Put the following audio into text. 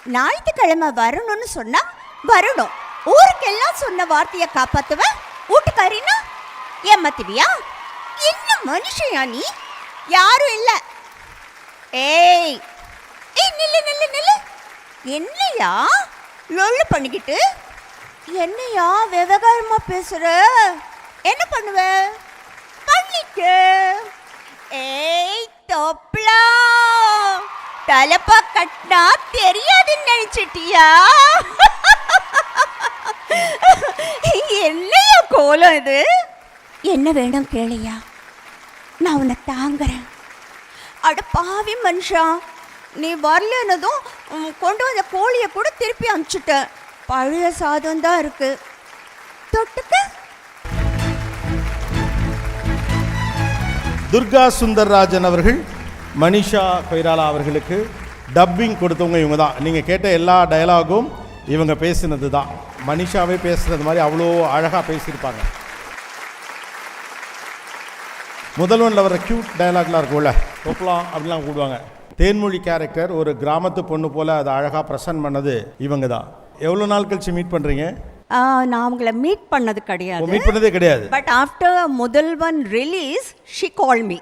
ஞாயிற்றுக்கிழமை வரணும்னு சொன்னா வரணும். ஊருக்கெல்லாம் சொன்ன வார்த்தையை காப்பாத்துவ. வீட்டுக்காரின்னா ஏமாத்துவியா? என்ன மனுஷயா நீ? யாரும் இல்ல. ஏய் ஏய், நில்லு நில்லு நில்லு. என்னையா லொள்ளு பண்ணிக்கிட்டு? என்னையா விவகாரமா பேசுற? என்ன பண்ணுவ? பண்ணிக்க. ஏய் தொப்ளா, தலப்பா கட்டினா தெரியாதுன்னு நினைச்சிட்டியா? என்னையா கோலம் இது? என்ன வேணும் கேளையா, நான் உன்னை தாங்குறேன். அட பாவி மனுஷா, நீ வரலன்னதும் கொண்டு வந்த கோழியை கூட திருப்பி அனுப்பிச்சுட்ட. பழைய சாதம் தான் இருக்கு, தொட்டுக்க. துர்கா சுந்தர்ராஜன் அவர்கள் மனிஷா கொய்ராலா அவர்களுக்கு டப்பிங் கொடுத்தவங்க இவங்க தான். நீங்கள் கேட்ட எல்லா டயலாகும் இவங்க பேசினது தான். மனிஷாவே பேசுனது மாதிரி அவ்வளோ அழகாக பேசியிருப்பாங்க. முதல்வனில் வர க்யூட் டயலாக்லாம் இருக்கும்ல, தொப்பலாம் அப்படிலாம் கூடுவாங்க. தேன்மொழி கேரக்டர் ஒரு கிராமத்து பொண்ணு போல் அதை அழகாக ப்ரெசன்ட் பண்ணது இவங்க தான். எவ்வளோ நாள் கழிச்சு மீட் பண்ணுறீங்க? நான் அவங்கள மீட் பண்ணது கிடையாது. மீட் பண்ணதே கிடையாது. But after Mudhalvan release she call me.